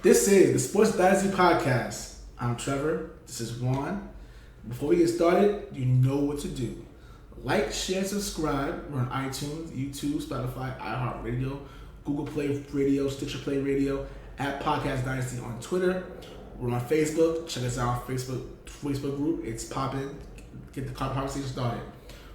This is the Sports Dynasty Podcast. I'm Trevor. This is Juan. Before we get started, you know what to do. Like, share, subscribe. We're on iTunes, YouTube, Spotify, iHeartradio, Google Play Radio, Stitcher Play Radio, at Podcast Dynasty on Twitter. We're on Facebook. Check us out on Facebook group. It's popping. Get the conversation started.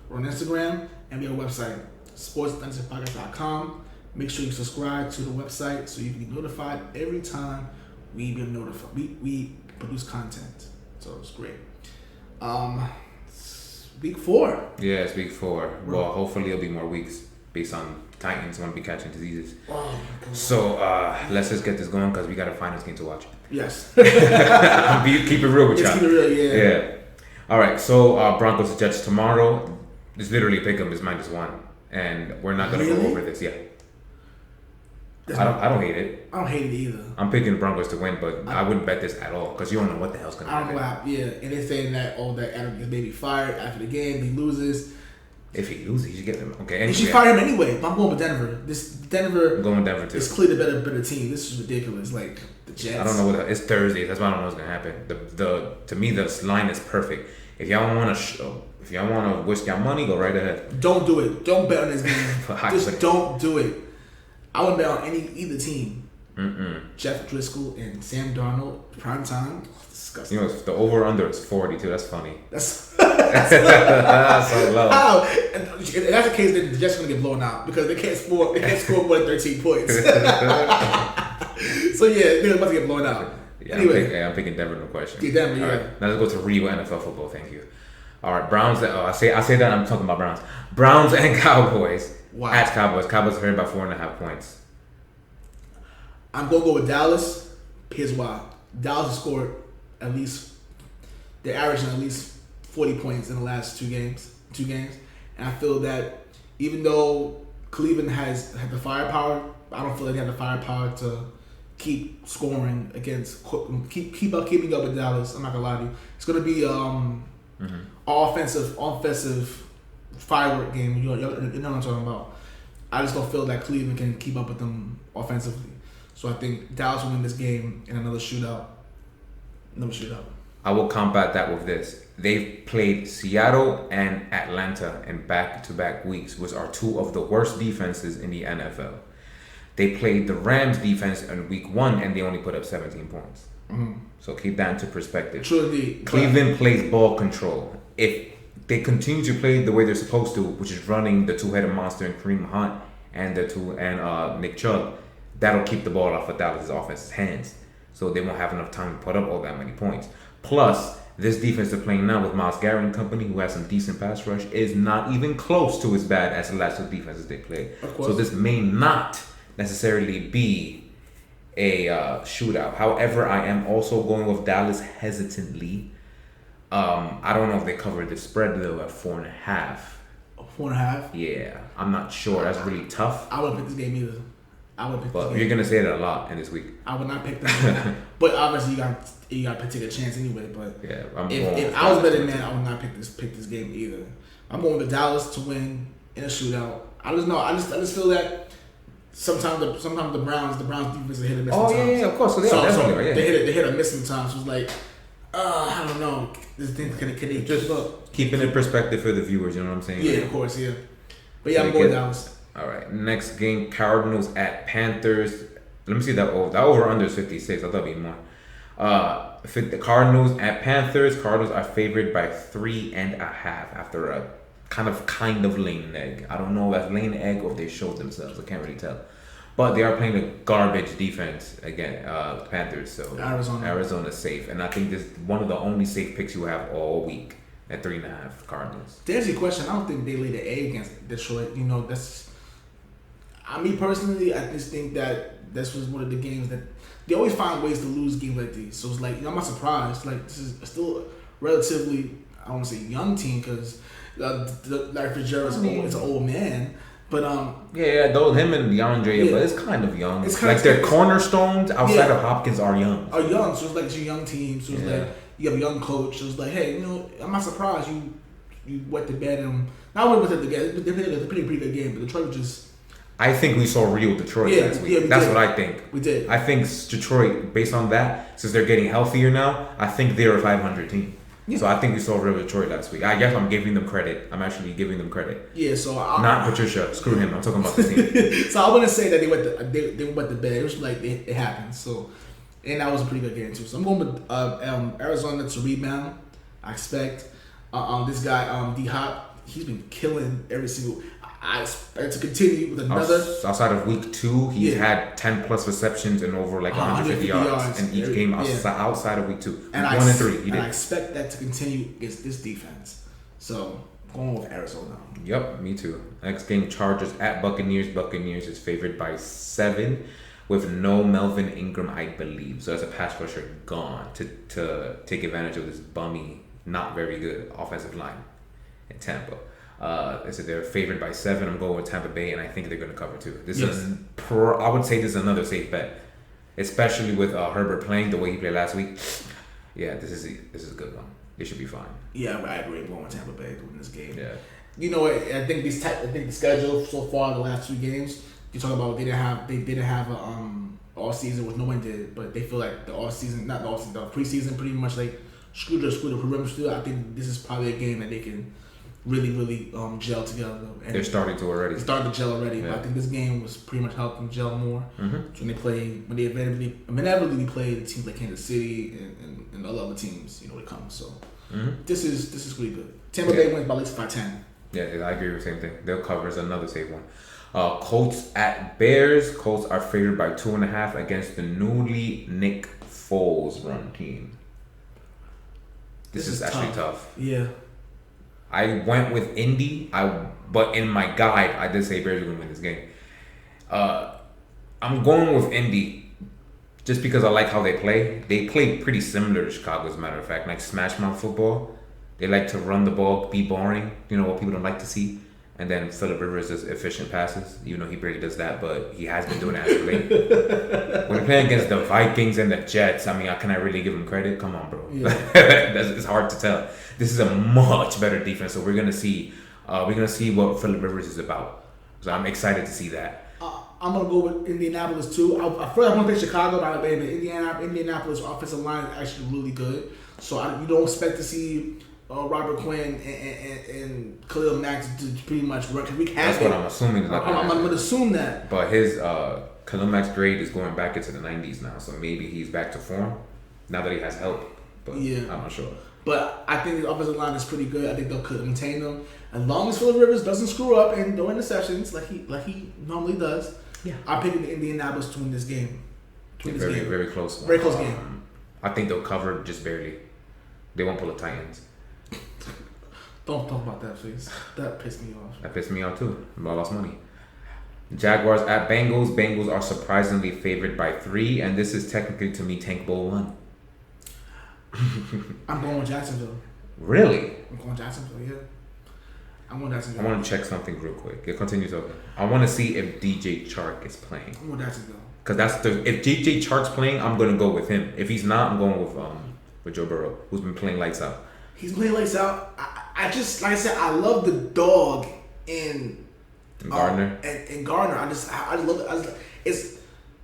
We're on Instagram and we have a website, sportsdynastypodcast.com. Make sure you subscribe to the website so you can be notified every time we produce content. So it's great. Week 4. Yeah, it's week 4. Well, hopefully it'll be more weeks based on Titans won't be catching diseases. Oh, so let's just get this going because we got a finals game to watch. Yes. Keep it real with y'all. Keep it real, Yeah. All right, so Broncos Jets tomorrow. It's literally pick 'em is -1, and we're not gonna go over this. Yeah. I don't hate it. I don't hate it either. I'm picking Broncos to win, but I wouldn't bet this at all because you don't know what the hell's gonna happen. And they're saying that that Adam is maybe fired after the game. He loses. If he loses, he should get them. Okay. Anyway, you should fire him anyway. I'm going with Denver. I'm going with Denver too. It's clearly the better team. This is ridiculous. Like the Jets. I don't know it's Thursday. That's why I don't know what's gonna happen. To me, the line is perfect. If y'all want to risk your money, go right ahead. Don't do it. Don't bet on this game. Just don't do it. I wouldn't bet on either team. Jeff Driscoll and Sam Darnold, prime time. Disgusting. You know, the over/under is 42. That's funny. That's so low. How? If that's the case, then the Jets are gonna get blown out because they can't score. They can't score more than 13 points. So yeah, they're about to get blown out. Yeah, anyway, I'm picking Denver, no question. Yeah, Denver. All right, now let's go to real NFL football. Thank you. All right, Browns. I say that I'm talking about Browns. Browns and Cowboys. Wow. At Cowboys. Cowboys are by 4.5 points. I'm gonna go with Dallas. Here's why. Dallas has scored at least. They're averaging at least 40 points in the last two games, and I feel that even though Cleveland has had the firepower, I don't feel like they have the firepower to keep scoring against keeping up with Dallas. I'm not gonna lie to you. It's gonna be offensive firework game. You know what I'm talking about. I just don't feel that Cleveland can keep up with them offensively. So I think Dallas will win this game in another shootout. I will combat that with this. They've played Seattle and Atlanta in back-to-back weeks, which are two of the worst defenses in the NFL. They played the Rams defense in week 1 and they only put up 17 points. So keep that into perspective. Truly, Cleveland plays ball control. If they continue to play the way they're supposed to, which is running the two-headed monster in Kareem Hunt and Nick Chubb, that'll keep the ball off of Dallas' offense's hands. So they won't have enough time to put up all that many points. Plus, this defense they're playing now with Myles Garrett and company, who has some decent pass rush, is not even close to as bad as the last two defenses they played. So this may not necessarily be a shootout. However, I am also going with Dallas hesitantly. I don't know if they covered the spread though at 4.5. 4.5? Yeah, I'm not sure. That's really tough. I wouldn't pick this game either. But you're gonna say that a lot in this week. I would not pick them. But obviously you got to take a chance anyway. But yeah, if I was a betting man, I would not pick this game either. I'm going with Dallas to win in a shootout. I just know. I just feel that sometimes the Browns defense are hit or miss. Yeah, of course. So they hit or miss sometimes. So it's like, I don't know. This thing can they just look keeping in perspective for the viewers. You know what I'm saying? Yeah, of course. Yeah. But yeah, I'm going with Dallas. All right, next game, Cardinals at Panthers. Let me see that over under is 56. I thought it'd be more. The Cardinals at Panthers. Cardinals are favored by 3.5 after a kind of lame egg. I don't know if that's lame egg or if they showed themselves. I can't really tell. But they are playing a garbage defense again, Panthers. So Arizona's safe, and I think this is one of the only safe picks you have all week at 3.5 Cardinals. To answer your question, I don't think they laid an egg against Detroit. You know, that's. Me personally, I just think that this was one of the games that they always find ways to lose games like these. So it's like, I'm not surprised. Like, this is still relatively, I don't want to say young team because Larry Fitzgerald's it's an old man. But though him and DeAndre, but it's kind of young. It's like their cornerstones outside of Hopkins are young. So it's like it's a young team. So it's like you have a young coach. So it's like, hey, I'm not surprised you wet the bed and not only with the game. They played a pretty good game, but Detroit was just. I think we saw real Detroit last week. That's what I think. We did. I think Detroit, based on that, since they're getting healthier now, I think they're a 500 team. Yeah. So I think we saw real Detroit last week. I guess I'm giving them credit. I'm actually giving them credit. Yeah, so not Patricia. Screw him. I'm talking about the team. So I wouldn't say that they went to bed. It was like it happened. So, and that was a pretty good game too. So I'm going with Arizona to rebound. I expect this guy D Hop. He's been killing every single. I expect to continue with another. Outside of week 2, he's had 10 plus receptions and over like 150 yards in each game outside of week 2. And 1 and 3. And I expect that to continue against this defense. So going with Arizona. Yep, me too. Next game, Chargers at Buccaneers. Buccaneers is favored by 7 with no Melvin Ingram, I believe. So as a pass rusher gone to take advantage of this bummy, not very good offensive line in Tampa. They said they're favored by 7. I'm going with Tampa Bay, and I think they're going to cover too. I would say this is another safe bet, especially with Herbert playing the way he played last week. Yeah, this is a good one. They should be fine. Yeah, I agree. I'm going with Tampa Bay to win this game. Yeah. You know what? I think the schedule so far the last 2 games. You talk about they didn't have a all season, which no one did, but they feel like the preseason pretty much like screwed the perimeter. I think this is probably a game that they can really gel together. And they're starting to already. They're starting to gel already. Yeah. But I think this game was pretty much helping gel more. Mm-hmm. When they inevitably play the teams like Kansas City and other teams, when it comes. So this is pretty good. Tampa Bay wins by at least by 10. Yeah, I agree with the same thing. They'll cover is another safe one. Colts at Bears. Colts are favored by 2.5 against the newly Nick Foles run team. This is actually tough. Yeah. I went with Indy, but in my guide, I did say Bears are going to win this game. I'm going with Indy just because I like how they play. They play pretty similar to Chicago, as a matter of fact, like smash mouth football. They like to run the ball, be boring, what people don't like to see. And then Phillip Rivers does efficient passes, even though he barely does that, but he has been doing it as of late. When they're playing against the Vikings and the Jets, can I really give him credit? Come on, bro. Yeah. It's hard to tell. This is a much better defense, so we're gonna see what Phillip Rivers is about. So I'm excited to see that. I'm gonna go with Indianapolis too. I want to pick Chicago, but Indianapolis offensive line is actually really good. So you don't expect to see Robert Quinn and Khalil Mack to pretty much work. That's what I'm assuming. I'm going to assume that. But his Khalil Mack's grade is going back into the 90s now, so maybe he's back to form now that he has help. But I'm not sure. But I think the offensive line is pretty good. I think they'll contain them as long as Phillip Rivers doesn't screw up and throw interceptions like he normally does. Yeah, I'm picking the Indianapolis to win this game. Very close one. Very close game. I think they'll cover just barely. They won't pull the Titans. Don't talk about that, please. That pissed me off. That pissed me off too. I lost money. Jaguars at Bengals. Bengals are surprisingly favored by 3, and this is technically to me Tank Bowl 1. I'm going with Jacksonville. Really? I'm going Jacksonville, yeah. I'm going Jacksonville. I want to check something real quick. It continues talking. I want to see if DJ Chark is playing. I'm going Jacksonville. Because if DJ Chark's playing, I'm going to go with him. If he's not, I'm going with Joe Burrow, who's been playing lights out. He's playing lights out. I just, like I said, I love the dog in Gardner. And Gardner. I just love it. It's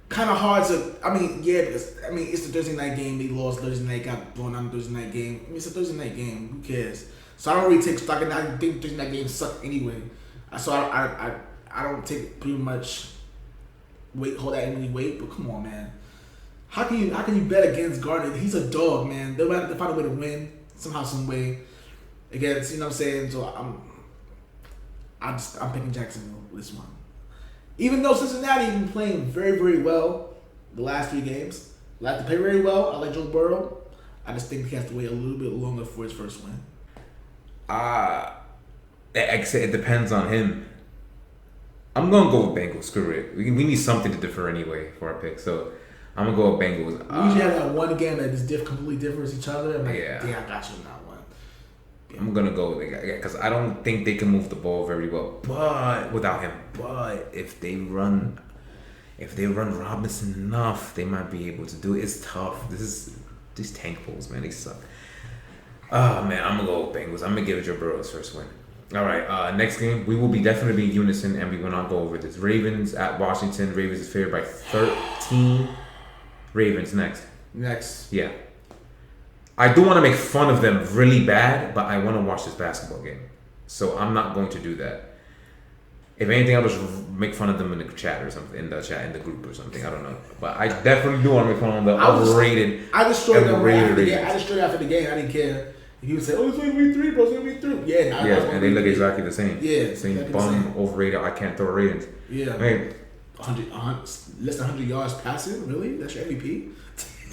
kind of hard to. Because it's the Thursday night game. They lost Thursday night. Got blown out in Thursday night game. It's a Thursday night game. Who cares? So I don't really take stock in that. I think Thursday night games suck anyway. So I don't take pretty much hold that any weight. But come on, man. How can you bet against Gardner? He's a dog, man. They'll have to find a way to win somehow, some way against. You know what I'm saying? So I'm picking Jacksonville with this one. Even though Cincinnati has been playing very, very well the last 3 games. Like to play very well. I like Joe Burrow. I just think he has to wait a little bit longer for his first win. It depends on him. I'm gonna go with Bengals. Screw it. We need something to defer anyway for our pick. So I'm gonna go with Bengals. We usually have that one game that is completely different as each other. I got you on that one. Yeah. I'm gonna go with it because I don't think they can move the ball very well, but without him. But if they run Robinson enough, they might be able to do it. It's tough. These tank bowls, man, they suck. Oh man, I'm gonna go with Bengals. I'm gonna give Joe Burrow his first win. All right, next game. We will be definitely in unison, and we will not go over this. Ravens at Washington. Ravens is favored by 13. Ravens next. Yeah. I do want to make fun of them really bad, but I want to watch this basketball game. So I'm not going to do that. If anything, I'll just make fun of them in the chat or something, in the group or something. I don't know. But I definitely do want to make fun of the overrated. I destroyed them after the game. I destroyed after the game. I didn't care. He would say, "Oh, it's going to be 3, bro. It's going to be 3." Yeah, and they look exactly the same. Yeah, same exactly bum, overrated. I can't throw ratings. Yeah, man. 100, less than 100 yards passing. Really? That's your MVP?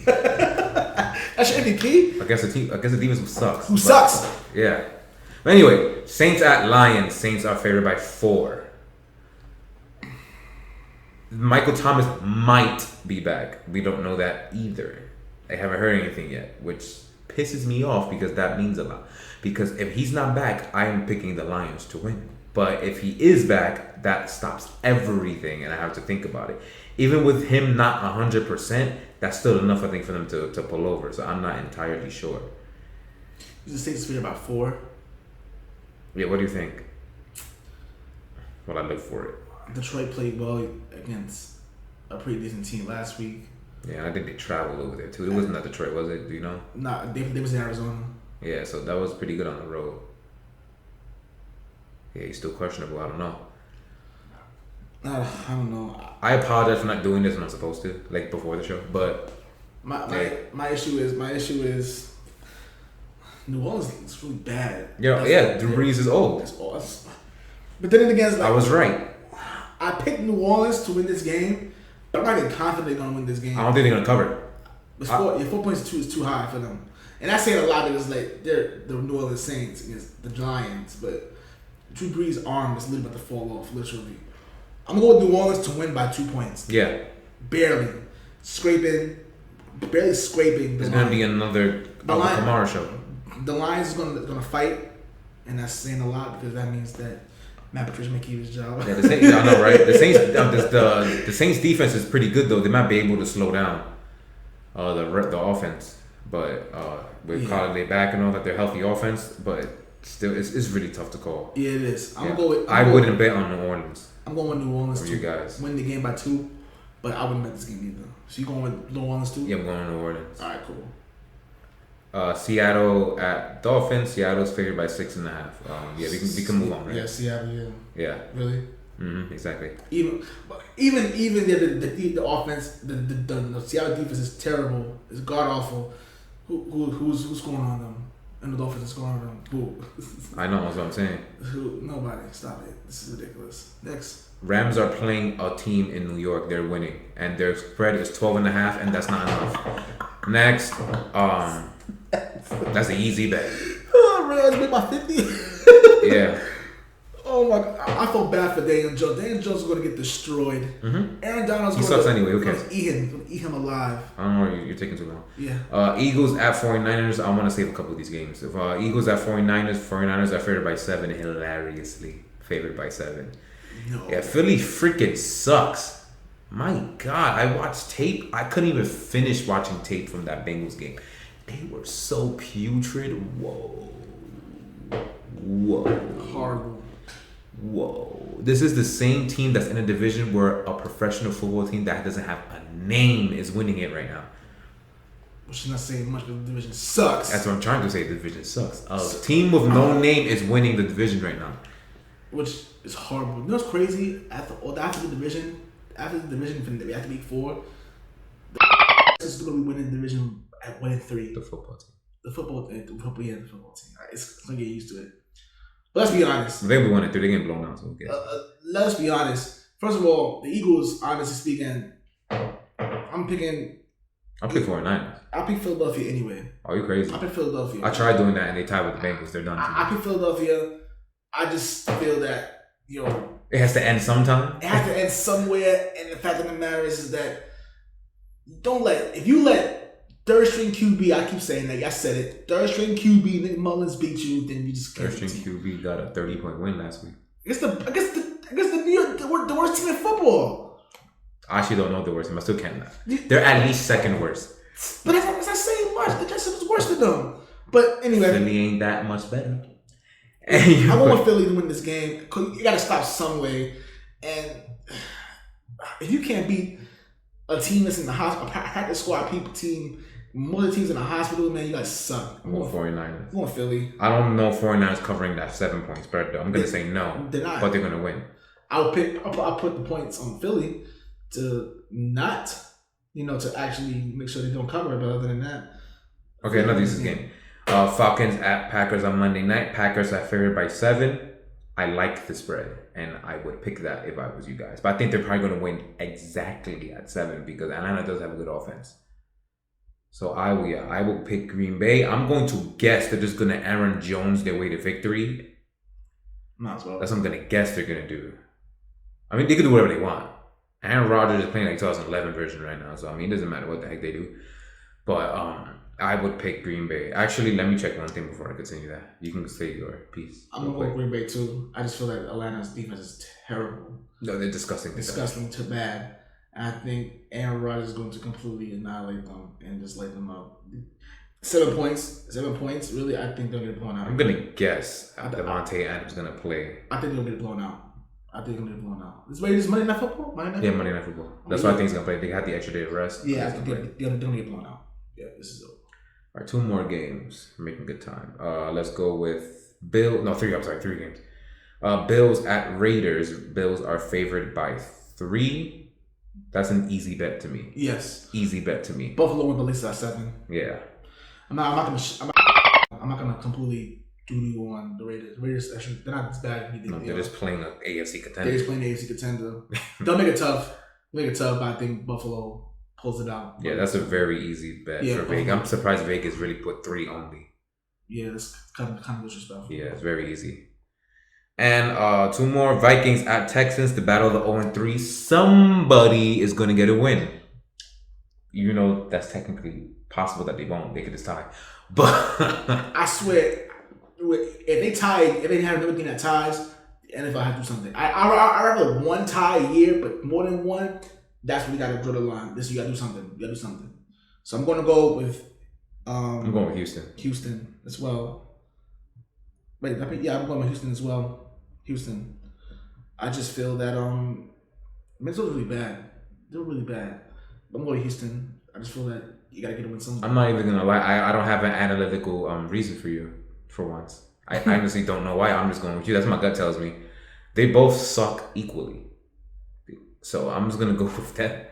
That's your MVP? Against the defense who sucks. Who sucks? Yeah. But anyway, Saints at Lions. Saints are favored by 4. Michael Thomas might be back. We don't know that either. I haven't heard anything yet, which pisses me off because that means a lot. Because if he's not back, I am picking the Lions to win. But if he is back, that stops everything, and I have to think about it. Even with him not 100%, that's still enough, I think, for them to pull over. So I'm not entirely sure. The Saints figure about 4. Yeah, what do you think? Well, I look for it. Detroit played well against a pretty decent team last week. Yeah, I think they traveled over there too. It wasn't at Detroit, was it? Do you know? Nah, they was in Arizona. Yeah, so that was pretty good on the road. Yeah, he's still questionable. I don't know. I don't know. I apologize for not doing this when I'm supposed to, like before the show. But my issue is New Orleans is really bad. Yeah, Drew Brees is old. But then again, it's like, I was right. I picked New Orleans to win this game, but I'm not even confident they're gonna win this game. I don't think they're gonna cover. 4 points is too high for them, and I say a lot because like they're the New Orleans Saints against the Giants, but Drew Brees' arm is literally about to fall off, literally. I'm going with New Orleans to win by 2 points. Yeah. Barely scraping. There's gonna be another Kamara show. The Lions is gonna fight, and that's saying a lot because that means that Matt Patricia may keep his job. Yeah, I know, right? The Saints, the Saints defense is pretty good though. They might be able to slow down the offense, but with Colin back and all that, they're healthy offense, but still, it's really tough to call. Yeah, it is. I wouldn't bet on New Orleans. I'm going with New Orleans to you guys win the game by 2, but I wouldn't bet this game either. So you going with New Orleans too? Yeah, I'm going with New Orleans. All right, cool. Seattle at Dolphins. Seattle's favored by 6.5. Yeah, we can move on, right? Yeah, Seattle. Yeah. Really? Mm-hmm. Exactly. Even the offense, the Seattle defense is terrible. It's god awful. Who's scoring on them? And the Dolphins is scoring on them. Who? I know. That's what I'm saying. Nobody. Stop it. This is ridiculous. Next. Rams are playing a team in New York. They're winning, and their spread is 12.5, and that's not enough. Next, that's an easy bet. Oh, Rams made my 50. Yeah. Oh my God, I felt bad for Daniel Jones. Daniel Jones is going to get destroyed. Mm-hmm. Aaron Donald's going to anyway. Who cares? He's going to eat him alive. I don't know. You're taking too long. Yeah. Eagles at 49ers. I want to save a couple of these games. If Eagles at 49ers. 49ers are favored by 7. Hilariously favored by 7. No. Yeah, Philly freaking sucks. My God, I watched tape. I couldn't even finish watching tape from that Bengals game. They were so putrid. Whoa. Horrible. Whoa. This is the same team that's in a division where a professional football team that doesn't have a name is winning it right now. Which is not saying much, but the division sucks. That's what I'm trying to say. The division sucks. A team with no name is winning the division right now. Which is horrible. You know what's crazy? After the division, after week 4, the is going to be winning the division at 1-3. The football team. The football team. Right, it's going to get used to it. But let's be honest. They won it. They're getting blown out. So okay. Let's be honest. First of all, the Eagles, honestly speaking, I'll pick 49ers. I'll pick Philadelphia anyway. Are you crazy? I'll pick Philadelphia. I tried doing that and they tied with the Bengals. They're done. I pick Philadelphia. I just feel that, it has to end sometime. It has to end somewhere, and the fact of the matter is that if you let third string QB, I keep saying that, I said it, third string QB, Nick Mullins beat you, then you just can't. Third string QB got a 30-point win last week. I guess the New York, the worst team in football. I actually don't know the worst team. I still can't. They're at least second worst. But that's not saying much. The Jets was worse than them. But anyway. Philly ain't that much better. I want Philly to win this game. You got to stop some way. And if you can't beat a team that's in the hospital, a practice squad team, more teams in the hospital, man, you guys suck. I'm going 49ers. I'm going Philly. I don't know 49ers covering that 7-point spread, though. I'm going to say no. They're not. But they're going to win. I'll put the points on Philly to not, to actually make sure they don't cover it. But other than that. Okay, another decent game. Falcons at Packers on Monday night. Packers are favored by 7. I like the spread, and I would pick that if I was you guys. But I think they're probably going to win exactly at 7 because Atlanta does have a good offense. So I will pick Green Bay. I'm going to guess they're just going to Aaron Jones their way to victory. Might as well. That's what I'm going to guess they're going to do. I mean, they can do whatever they want. Aaron Rodgers is playing like 2011 version right now, so I mean, it doesn't matter what the heck they do. But I would pick Green Bay. Actually, let me check one thing before I continue that. You can say your piece. I'm going to go Green Bay too. I just feel like Atlanta's defense is terrible. No, they're disgusting. Disgusting to bad. And I think Aaron Rodgers is going to completely annihilate them and just light them up. 7 points. Really, I think they'll get blown out. I'm going to guess Devontae Adams is going to play. I think they'll get blown out. This Monday Night Football? Yeah, Monday Night Football. That's why I think he's going to play. They had the extra day of rest. Yeah, they're going to get blown out. Yeah, this is over. All right, 2 more games. We're making good time. Let's go with 3 games. Bills at Raiders. Bills are favored by 3. That's an easy bet to me. Yes. Easy bet to me. Buffalo win, but at least at 7. Yeah. I'm not gonna completely doo-doo on the Raiders. They're not as bad. They're just playing an AFC contender. They're just playing the AFC contender. They'll make it tough. But I think Buffalo pulls it out. Yeah, that's a very easy bet for Vegas. I'm surprised Vegas really put 3 only. Yeah, that's kind of disrespectful. Yeah, it's very easy. And 2 more. Vikings at Texans, the battle of the 0-3. Somebody is going to get a win. That's technically possible that they won't. They could just tie. But I swear, if they have another thing that ties, the NFL has to do something. I rather one tie a year, but more than one, that's when you got to draw the line. You got to do something. So I'm going to go with... I'm going with Houston. Houston as well. I'm going with Houston as well. Houston. I just feel that Minnesota's really bad. They're really bad. But I'm going to Houston. I just feel that you got to get a win somewhere. I'm not even going to lie. I don't have an analytical reason for you for once. I honestly don't know why. I'm just going with you. That's what my gut tells me. They both suck equally. So I'm just going to go with that.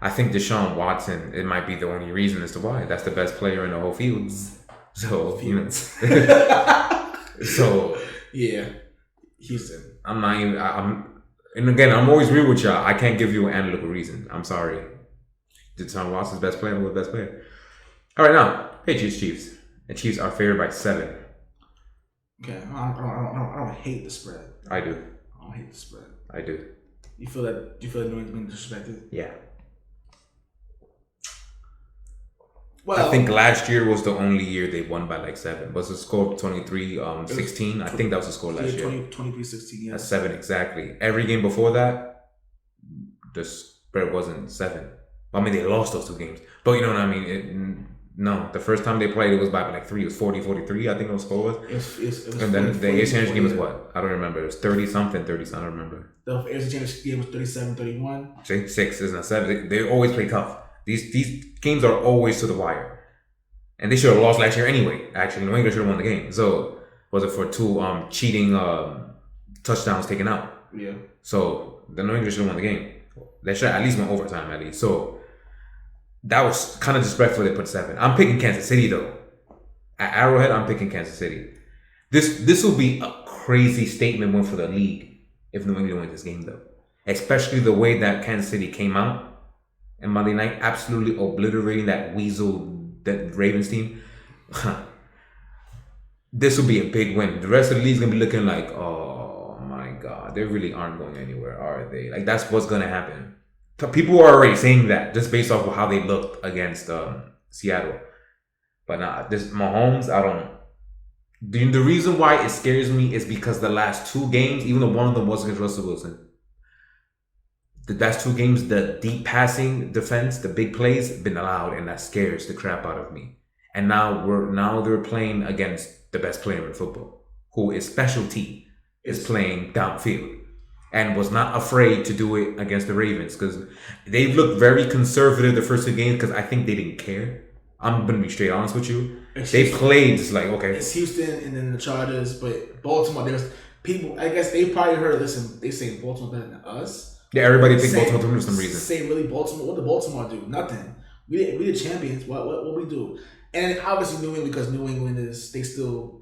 I think Deshaun Watson, it might be the only reason as to why. That's the best player in the whole field. So, so... Yeah. Houston. And again, I'm always real with y'all. I can't give you an analytical reason. I'm sorry. Deshaun Watson's best player was best player. All right, now, Patriots Chiefs. The Chiefs are favored by 7. Okay, I don't hate the spread. I do. I don't hate the spread. I do. You feel that New England's being disrespected? Yeah. Well, I think last year was the only year they won by like 7. Was the score 23-16? I think that was the score last year. 23-16, yeah. That's 7 exactly. Every game before that, the spread wasn't 7. I mean, they lost those 2 games. But you know what I mean? No, the first time they played, it was by like 3. It was 40-43, I think the score was. It was and then the AFC Championship game was what? I don't remember. It was 30-something, I don't remember. The AFC Championship game was 37-31. 6 isn't 7. They always play tough. These games are always to the wire. And they should have lost last year anyway. Actually, New England should have won the game. So, was it for 2 cheating touchdowns taken out? Yeah. So, the New England should have won the game. They should have at least won overtime at least. So, that was kind of disrespectful they put 7. I'm picking Kansas City though. At Arrowhead, I'm picking Kansas City. This will be a crazy statement win for the league if New England wins this game though. Especially the way that Kansas City came out and Monday night absolutely obliterating that Ravens team. This will be a big win. The rest of the league's gonna be looking like, oh my god, they really aren't going anywhere, are they? Like that's what's gonna happen. People are already saying that just based off of how they looked against Seattle. But nah, this Mahomes, I don't. The reason why it scares me is because the last 2 games, even though one of them was against Russell Wilson, the last 2 games, the deep passing defense, the big plays, been allowed, and that scares the crap out of me. And now they're playing against the best player in football, who is specialty, is playing downfield. And was not afraid to do it against the Ravens because they looked very conservative the first 2 games because I think they didn't care. I'm going to be straight honest with you. They played just like, okay. It's Houston and then the Chargers, but Baltimore, there's people, I guess they probably heard, listen, they say Baltimore better than us. Yeah, everybody thinks Baltimore to win for some reason. Say really Baltimore, what did Baltimore do? Nothing. We the champions. What we do? And obviously New England, because New England is, they still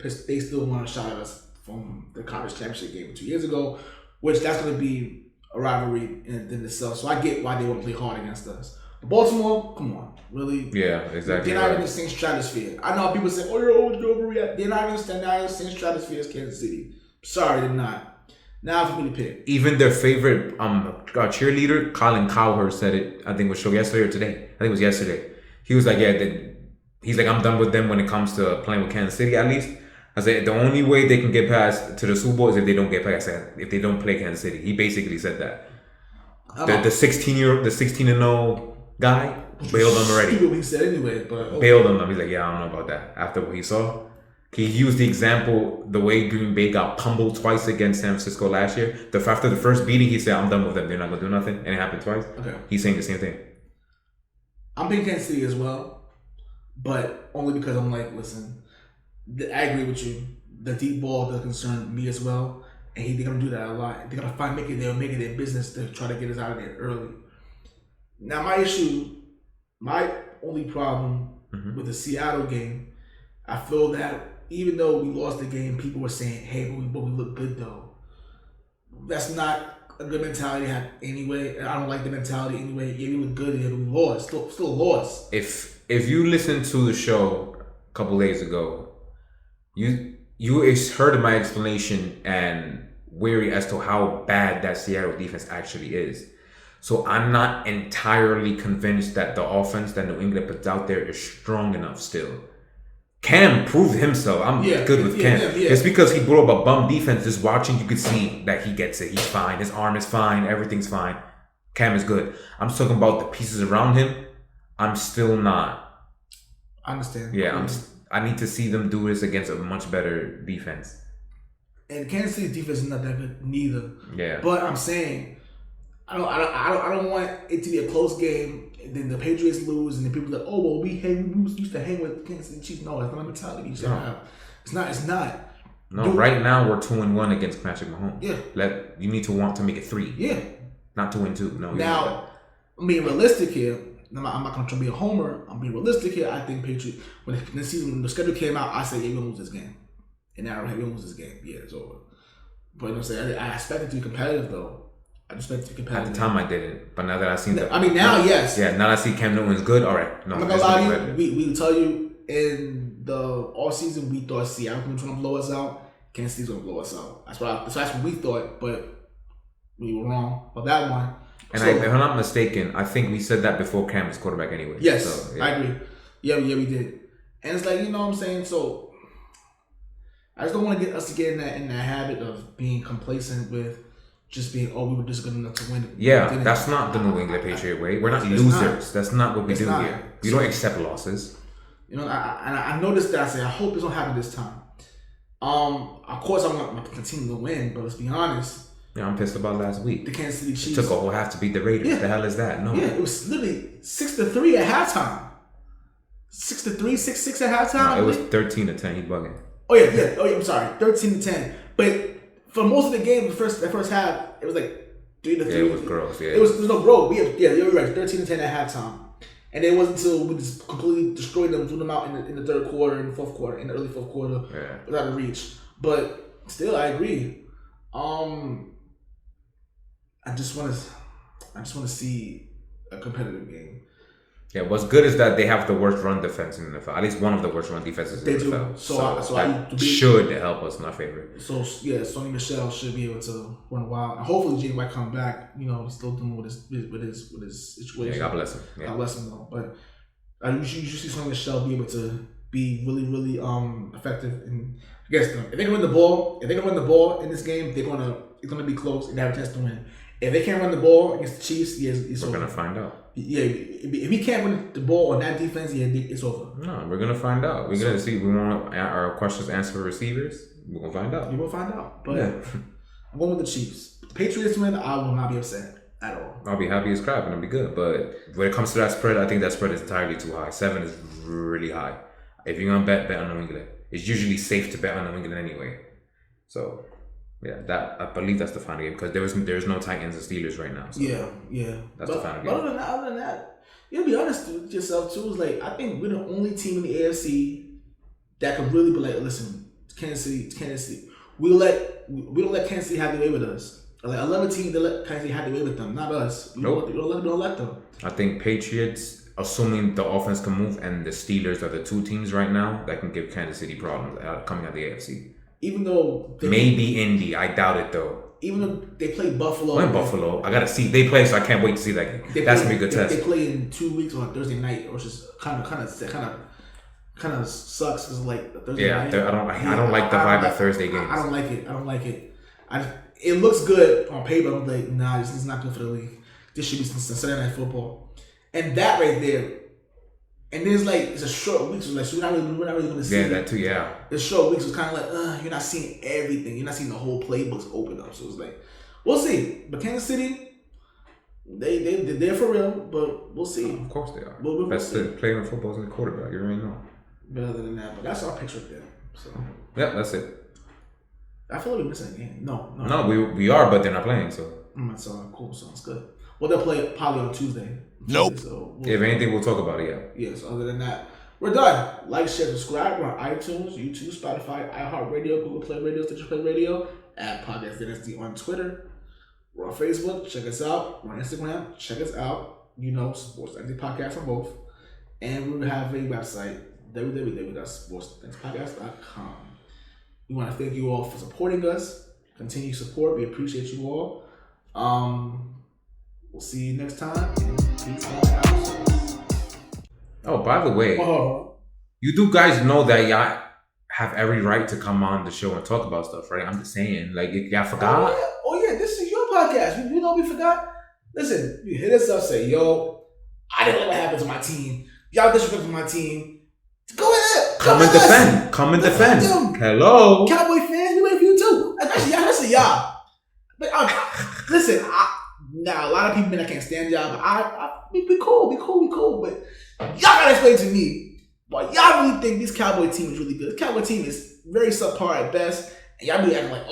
want a shot at us from the conference championship game 2 years ago. Which that's going to be a rivalry in itself. So I get why they want to play hard against us. But Baltimore, come on, really? Yeah, exactly. They're not in the same stratosphere. I know people say, "Oh, you're overreacting." They're not in the same stratosphere as Kansas City. Sorry, they're not. Now for me to pick. Even their favorite cheerleader, Colin Cowherd, said it. I think it was show yesterday or today. I think it was yesterday. He was like, "Yeah, he's like, I'm done with them when it comes to playing with Kansas City, at least." I said the only way they can get past to the Super Bowl is if they don't get past that. If they don't play Kansas City, he basically said that. The 16-0 guy bailed them already. What he said anyway, but okay. Bailed on them. He's like, yeah, I don't know about that. After what he saw, he used the example the way Green Bay got pummeled twice against San Francisco last year. After the first beating, he said, I'm done with them. They're not gonna do nothing, and it happened twice. Okay. He's saying the same thing. I'm picking Kansas City as well, but only because I'm like, listen. I agree with you. The deep ball does concern me as well, and they're gonna do that a lot. They're gonna make it their business to try to get us out of there early. Now, my only problem with the Seattle game, I feel that even though we lost the game, people were saying, "Hey, but we look good though." That's not a good mentality to have anyway. I don't like the mentality anyway. Yeah, we look good, yeah, but we lost. Still a loss. If you listened to the show a couple days ago. You heard my explanation and wary as to how bad that Seattle defense actually is. So I'm not entirely convinced that the offense that New England puts out there is strong enough still. Cam proved himself. I'm good with Cam. It's because he blew up a bum defense. Just watching, you could see that he gets it. He's fine. His arm is fine. Everything's fine. Cam is good. I'm talking about the pieces around him. I'm still not. I understand. Yeah, I need to see them do this against a much better defense. And Kansas City's defense is not that good neither. Yeah. But I'm saying, I don't want it to be a close game. And then the Patriots lose, and then people are like, oh well, we used to hang with Kansas City Chiefs. No, that's not a mentality you should have. It's not. No, right now we're 2-1 against Patrick Mahomes. Yeah. You need to want to make it 3. Yeah. Not 2-2. No. Now, I'm being realistic here. I'm not going to try to be a homer. I'm being realistic here. I think Patriots, when the schedule came out, I said, yeah, we're going to lose this game. And now we're going to lose this game. Yeah, it's over. But you know what I'm saying? I expect it to be competitive, though. I expect it to be competitive. At the time, I didn't. But now that I've seen yes. Yeah, now that I see Cam Newton's good, all right. No, I'm not going to lie to you. We tell you in the offseason, we thought Seattle was going to blow us out. Kansas City's going to blow us out. That's what we thought, but we were wrong about that one. And if I'm not mistaken, I think we said that before Cam was quarterback anyway. Yes, so, yeah. I agree. Yeah, we did. And it's like, you know what I'm saying? So I just don't want to get in that habit of being complacent with just being, we were just good enough to win. Yeah, that's not the New England Patriot way. We're not losers. That's not what we do here. We don't accept losses. You know, I noticed that. I said, I hope this don't happen this time. Of course, I want to continue to win, but let's be honest. Yeah, I'm pissed about last week. The Kansas City Chiefs. It took a whole half to beat the Raiders. Yeah. The hell is that? No. Yeah, it was literally 6-3 at halftime. 6-3, 6-6 at halftime. No, it was 13-10. He bugging. Oh yeah. I'm sorry, 13-10. But for most of the game, the first half, it was like 3-3. Yeah, it was gross. Yeah, there was no growth. You're right. 13-10 at halftime, and it wasn't until we just completely destroyed them, threw them out in the third quarter, in the fourth quarter, in the early fourth quarter, without a reach. But still, I agree. I just want to see a competitive game. Yeah, what's good is that they have the worst run defense in the NFL. At least one of the worst run defenses in the NFL. So that should help us in our favor. So yeah, Sony Michel should be able to run wild. And hopefully Jay might come back. You know, he's still dealing with his situation. Yeah, God bless him. Yeah. God bless him though. But you should see Sony Michel be able to be really, really effective against them. If they can win the ball in this game, it's gonna be close and they have a chance to win. If they can't run the ball against the Chiefs, we're gonna find out. Yeah, if he can't win the ball on that defense, yeah, it's over. No, we're gonna find out. We're gonna see. We want our questions answered for receivers. We're gonna find out. You will find out. But I'm going with the Chiefs. The Patriots win, I will not be upset at all. I'll be happy as crap and I'll be good. But when it comes to that spread, I think that spread is entirely too high. 7 is really high. If you're gonna bet on New England. It's usually safe to bet on New England anyway. So yeah, that I believe that's the final game because there's no Titans and Steelers right now. So yeah. That's the final game. But other than that, you gotta be honest with yourself too. Is like I think we're the only team in the AFC that can really be like, listen, Kansas City. We don't let Kansas City have the way with us. Like 11 teams that let Kansas City have the way with them, not us. We don't let them. I think Patriots, assuming the offense can move, and the Steelers are the 2 teams right now that can give Kansas City problems coming out of the AFC. Even though maybe Indy, I doubt it though. Even though they play Buffalo. When Buffalo, I gotta see. They play, so I can't wait to see that game. That's gonna be a good test. They play in 2 weeks on Thursday night, which is kind of sucks because like Thursday night. I don't like the vibe of Thursday games. I don't like it. It looks good on paper. I'm like, nah, this is not good for the league. This should be Saturday Night Football, and that right there. And there's like it's a short week, so like so we're not really going to see. Yeah, that too. Yeah, the short weeks was kind of like you're not seeing everything. You're not seeing the whole playbooks open up. So it's like we'll see. But Kansas City, they're for real. But we'll see. Of course they are. That's the player in football is the quarterback. You already know. But other than that, but that's our picks right there. So yeah, that's it. I feel like we're missing a game. No, we are, but they're not playing. So that's all cool. Sounds good. Well, they'll play probably on Tuesday. Nope. So if anything, we'll talk about it. Yeah. Yes. Other than that, we're done. Like, share, subscribe. We're on iTunes, YouTube, Spotify, iHeartradio, Google Play Radio, Stitcher Play Radio, at Podcast Dynasty on Twitter. We're on Facebook. Check us out. We're on Instagram. Check us out. Sports Dynasty Podcast on both. And we have a website, www.sportsdynastypodcast.com. We want to thank you all for supporting us. Continue support. We appreciate you all. We'll see you next time. And peace out. Oh, by the way, you do guys know that y'all have every right to come on the show and talk about stuff, right? I'm just saying, like, y'all forgot. Oh yeah, this is your podcast. You know we forgot? Listen, you hit us up, say, yo, I didn't know what happened to my team. Y'all disrespected my team. Go ahead. Come and defend. Come and defend. Hello. Cowboy fans, we waiting for you too. Especially y'all. But listen, now a lot of people that can't stand y'all, but we cool. But y'all gotta explain to me why y'all really think this Cowboy team is really good. This Cowboy team is very subpar at best, and y'all be acting like,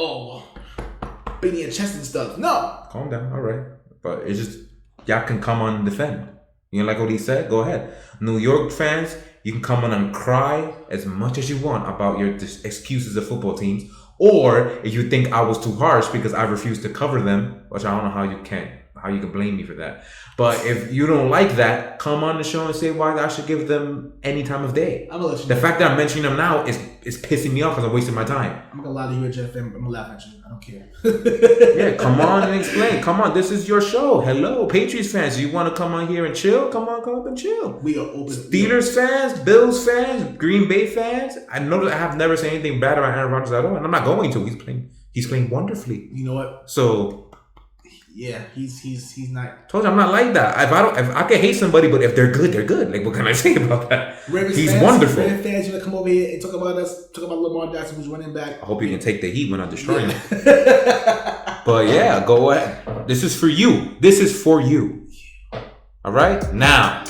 beating your chest and stuff. No. Calm down, all right. But it's just y'all can come on and defend. You know, like what he said. Go ahead. New York fans, you can come on and cry as much as you want about your excuses of football teams. Or if you think I was too harsh because I refused to cover them, which I don't know how you can blame me for that. But if you don't like that, come on the show and say why I should give them any time of day. I'm gonna let you know. The fact that I'm mentioning them now is pissing me off because I'm wasting my time. I'm gonna lie to you, Jeff. I'm gonna laugh at you. I don't care. Yeah, come on and explain. Come on, this is your show. Hello, Patriots fans. You want to come on here and chill? Come up and chill. We are open. Steelers fans, Bills fans, Green Bay fans. I know that I have never said anything bad about Aaron Rodgers at all, and I'm not going to. He's playing wonderfully. You know what? So. Yeah, he's not. Told you I'm not like that. If I can hate somebody, but if they're good, they're good. Like, what can I say about that? He's wonderful. Ravens fans, you wanna come over here and talk about us? Talk about Lamar Jackson, who's running back. I hope you can take the heat when I destroy him. But yeah, go ahead. This is for you. All right, now.